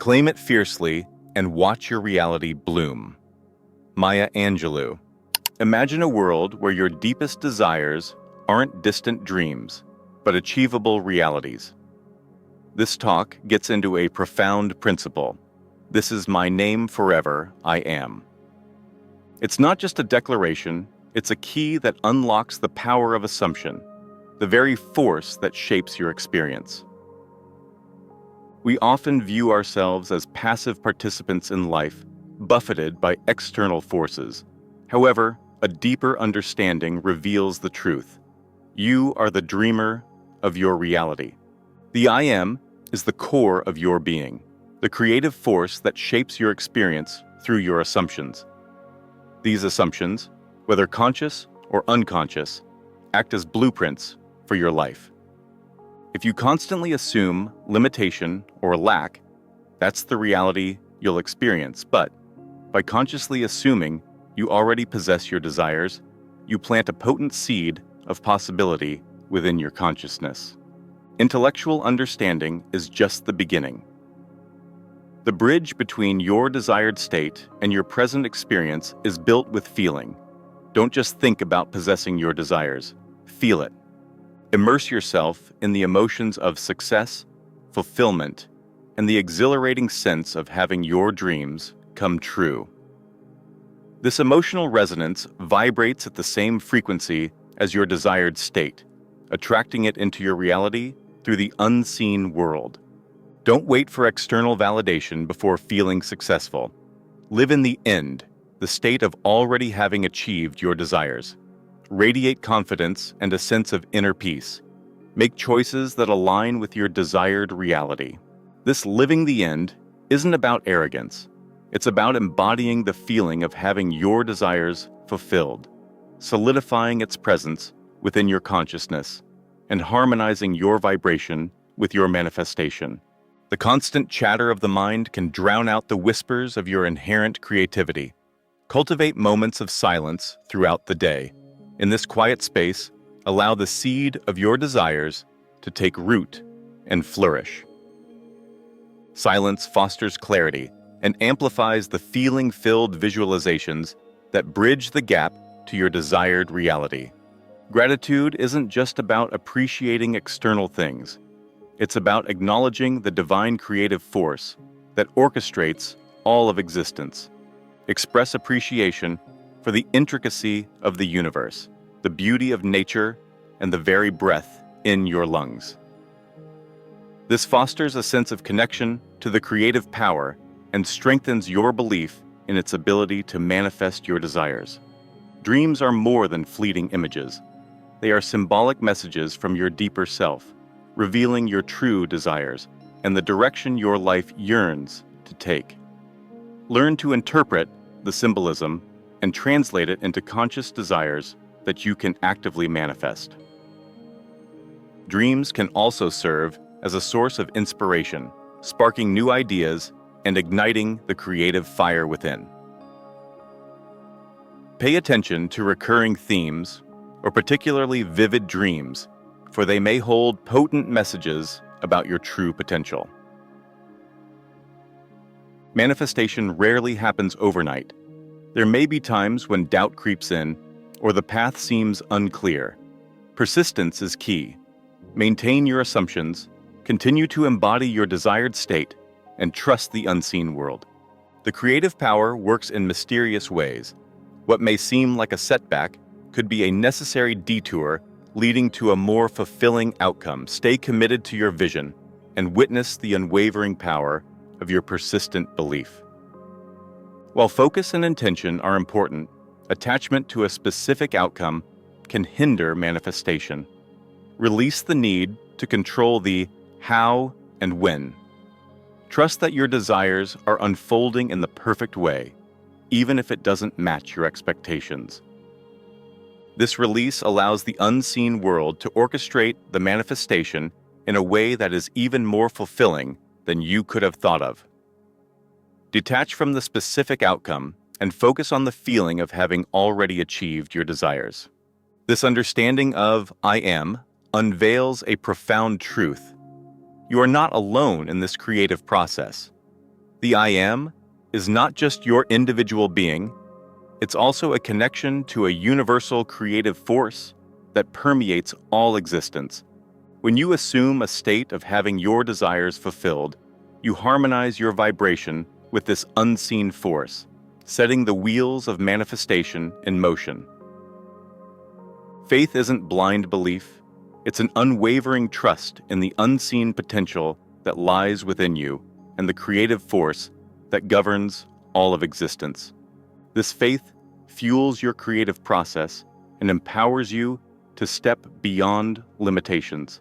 Claim it fiercely and watch your reality bloom. Maya Angelou. Imagine a world where your deepest desires aren't distant dreams, but achievable realities. This talk gets into a profound principle. This is my name forever, I am. It's not just a declaration, it's a key that unlocks the power of assumption, the very force that shapes your experience. We often view ourselves as passive participants in life, buffeted by external forces. However, a deeper understanding reveals the truth. You are the dreamer of your reality. The I am is the core of your being, the creative force that shapes your experience through your assumptions. These assumptions, whether conscious or unconscious, act as blueprints for your life. If you constantly assume limitation or lack, that's the reality you'll experience. But by consciously assuming you already possess your desires, you plant a potent seed of possibility within your consciousness. Intellectual understanding is just the beginning. The bridge between your desired state and your present experience is built with feeling. Don't just think about possessing your desires. Feel it. Immerse yourself in the emotions of success, fulfillment, and the exhilarating sense of having your dreams come true. This emotional resonance vibrates at the same frequency as your desired state, attracting it into your reality through the unseen world. Don't wait for external validation before feeling successful. Live in the end, the state of already having achieved your desires. Radiate confidence and a sense of inner peace. Make choices that align with your desired reality. This living the end isn't about arrogance. It's about embodying the feeling of having your desires fulfilled, solidifying its presence within your consciousness, and harmonizing your vibration with your manifestation. The constant chatter of the mind can drown out the whispers of your inherent creativity. Cultivate moments of silence throughout the day. In this quiet space, allow the seed of your desires to take root and flourish. Silence fosters clarity and amplifies the feeling-filled visualizations that bridge the gap to your desired reality. Gratitude isn't just about appreciating external things. It's about acknowledging the divine creative force that orchestrates all of existence. Express appreciation for the intricacy of the universe, the beauty of nature, and the very breath in your lungs. This fosters a sense of connection to the creative power and strengthens your belief in its ability to manifest your desires. Dreams are more than fleeting images. They are symbolic messages from your deeper self, revealing your true desires and the direction your life yearns to take. Learn to interpret the symbolism and translate it into conscious desires that you can actively manifest. Dreams can also serve as a source of inspiration, sparking new ideas and igniting the creative fire within. Pay attention to recurring themes or particularly vivid dreams, for they may hold potent messages about your true potential. Manifestation rarely happens overnight. There may be times when doubt creeps in or the path seems unclear. Persistence is key. Maintain your assumptions, continue to embody your desired state, and trust the unseen world. The creative power works in mysterious ways. What may seem like a setback could be a necessary detour leading to a more fulfilling outcome. Stay committed to your vision and witness the unwavering power of your persistent belief. While focus and intention are important, attachment to a specific outcome can hinder manifestation. Release the need to control the how and when. Trust that your desires are unfolding in the perfect way, even if it doesn't match your expectations. This release allows the unseen world to orchestrate the manifestation in a way that is even more fulfilling than you could have thought of. Detach from the specific outcome and focus on the feeling of having already achieved your desires. This understanding of I am unveils a profound truth. You are not alone in this creative process. The I am is not just your individual being, it's also a connection to a universal creative force that permeates all existence. When you assume a state of having your desires fulfilled, you harmonize your vibration with this unseen force, setting the wheels of manifestation in motion. Faith isn't blind belief, it's an unwavering trust in the unseen potential that lies within you and the creative force that governs all of existence. This faith fuels your creative process and empowers you to step beyond limitations.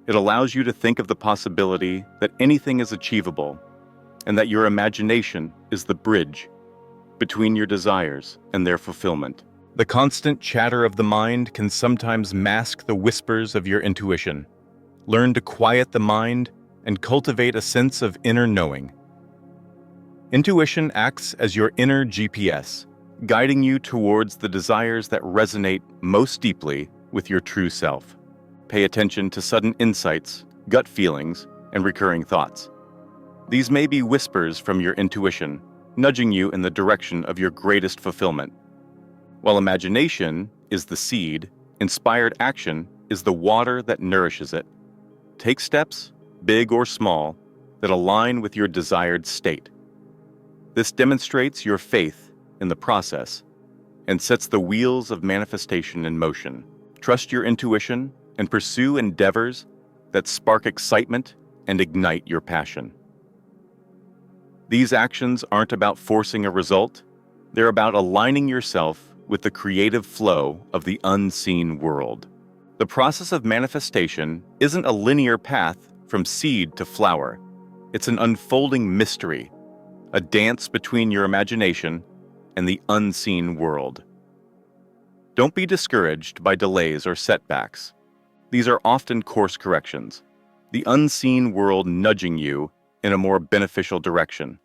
It allows you to think of the possibility that anything is achievable and that your imagination is the bridge between your desires and their fulfillment. The constant chatter of the mind can sometimes mask the whispers of your intuition. Learn to quiet the mind and cultivate a sense of inner knowing. Intuition acts as your inner GPS, guiding you towards the desires that resonate most deeply with your true self. Pay attention to sudden insights, gut feelings, and recurring thoughts. These may be whispers from your intuition, nudging you in the direction of your greatest fulfillment. While imagination is the seed, inspired action is the water that nourishes it. Take steps, big or small, that align with your desired state. This demonstrates your faith in the process and sets the wheels of manifestation in motion. Trust your intuition and pursue endeavors that spark excitement and ignite your passion. These actions aren't about forcing a result, they're about aligning yourself with the creative flow of the unseen world. The process of manifestation isn't a linear path from seed to flower. It's an unfolding mystery, a dance between your imagination and the unseen world. Don't be discouraged by delays or setbacks. These are often course corrections, the unseen world nudging you in a more beneficial direction.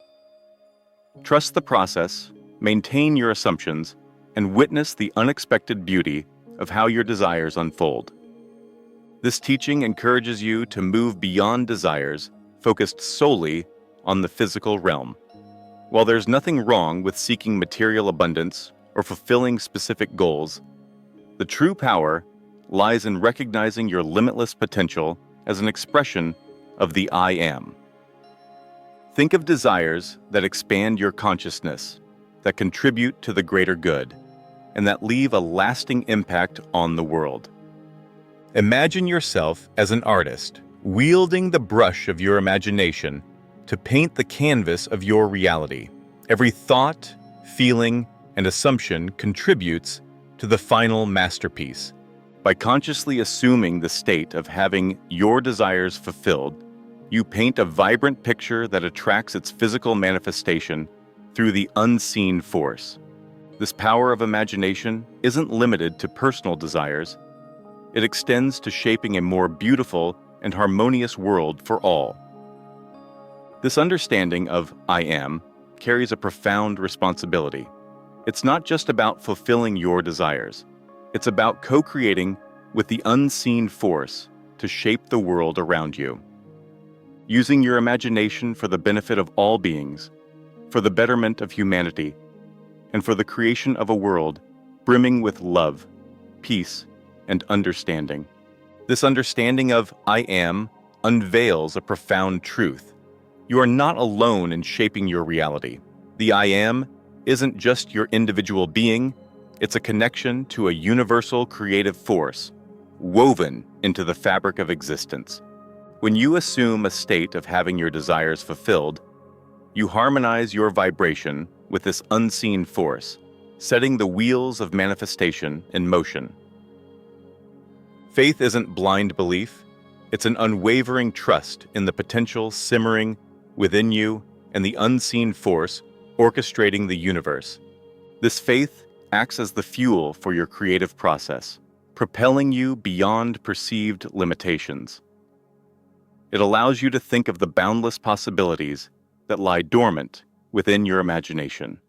Trust the process, maintain your assumptions, and witness the unexpected beauty of how your desires unfold. This teaching encourages you to move beyond desires focused solely on the physical realm. While there's nothing wrong with seeking material abundance or fulfilling specific goals, the true power lies in recognizing your limitless potential as an expression of the I am. Think of desires that expand your consciousness, that contribute to the greater good, and that leave a lasting impact on the world. Imagine yourself as an artist, wielding the brush of your imagination to paint the canvas of your reality. Every thought, feeling, and assumption contributes to the final masterpiece. By consciously assuming the state of having your desires fulfilled, you paint a vibrant picture that attracts its physical manifestation through the unseen force. This power of imagination isn't limited to personal desires. It extends to shaping a more beautiful and harmonious world for all. This understanding of I am carries a profound responsibility. It's not just about fulfilling your desires. It's about co-creating with the unseen force to shape the world around you. Using your imagination for the benefit of all beings, for the betterment of humanity, and for the creation of a world brimming with love, peace, and understanding. This understanding of I am unveils a profound truth. You are not alone in shaping your reality. The I am isn't just your individual being, it's a connection to a universal creative force, woven into the fabric of existence. When you assume a state of having your desires fulfilled, you harmonize your vibration with this unseen force, setting the wheels of manifestation in motion. Faith isn't blind belief, it's an unwavering trust in the potential simmering within you and the unseen force orchestrating the universe. This faith acts as the fuel for your creative process, propelling you beyond perceived limitations. It allows you to think of the boundless possibilities that lie dormant within your imagination,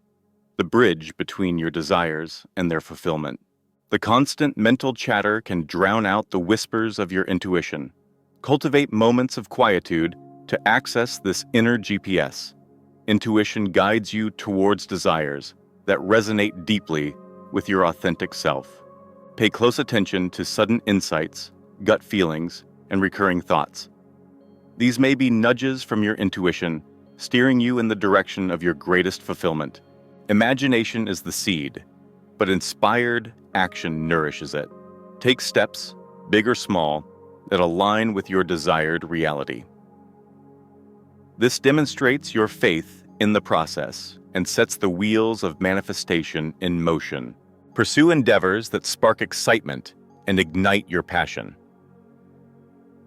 the bridge between your desires and their fulfillment. The constant mental chatter can drown out the whispers of your intuition. Cultivate moments of quietude To access this inner GPS, intuition guides you towards desires that resonate deeply with your authentic self. Pay close attention to sudden insights, gut feelings, and recurring thoughts. These may be nudges from your intuition, steering you in the direction of your greatest fulfillment. Imagination is the seed, but inspired action nourishes it. Take steps, big or small, that align with your desired reality. This demonstrates your faith in the process and sets the wheels of manifestation in motion. Pursue endeavors that spark excitement and ignite your passion.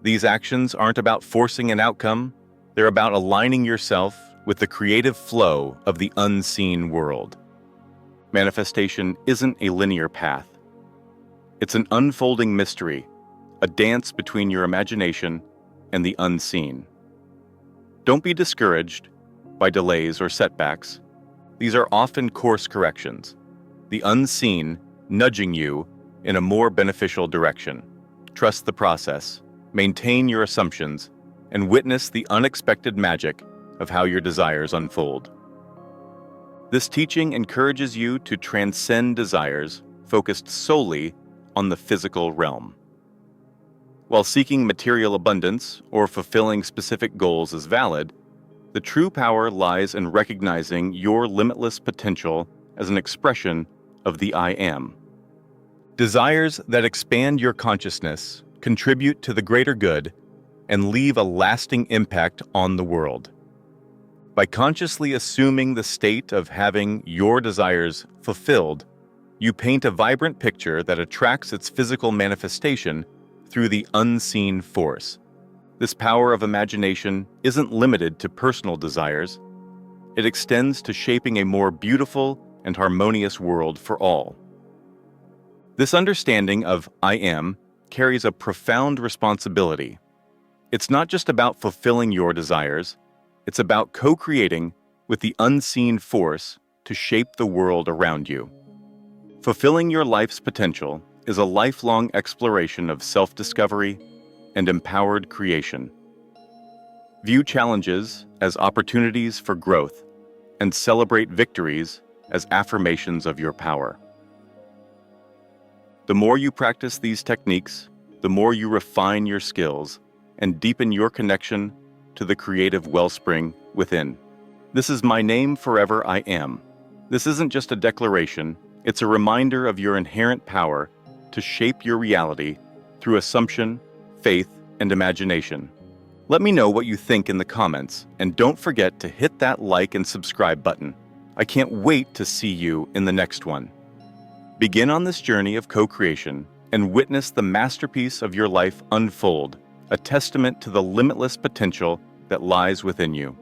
These actions aren't about forcing an outcome, they're about aligning yourself with the creative flow of the unseen world. Manifestation isn't a linear path. It's an unfolding mystery, a dance between your imagination and the unseen. Don't be discouraged by delays or setbacks. These are often course corrections, the unseen nudging you in a more beneficial direction. Trust the process, maintain your assumptions, and witness the unexpected magic of how your desires unfold. This teaching encourages you to transcend desires focused solely on the physical realm. While seeking material abundance or fulfilling specific goals is valid, the true power lies in recognizing your limitless potential as an expression of the I Am. Desires that expand your consciousness, contribute to the greater good, and leave a lasting impact on the world. By consciously assuming the state of having your desires fulfilled, you paint a vibrant picture that attracts its physical manifestation through the unseen force. This power of imagination isn't limited to personal desires. It extends to shaping a more beautiful and harmonious world for all. This understanding of I Am carries a profound responsibility. It's not just about fulfilling your desires, it's about co-creating with the unseen force to shape the world around you. Fulfilling your life's potential is a lifelong exploration of self-discovery and empowered creation. View challenges as opportunities for growth and celebrate victories as affirmations of your power. The more you practice these techniques, the more you refine your skills and deepen your connection to the creative wellspring within. This is my name forever I am. This isn't just a declaration, it's a reminder of your inherent power to shape your reality through assumption, faith, and imagination. Let me know what you think in the comments, and don't forget to hit that like and subscribe button. I can't wait to see you in the next one. Begin on this journey of co-creation and witness the masterpiece of your life unfold, a testament to the limitless potential that lies within you.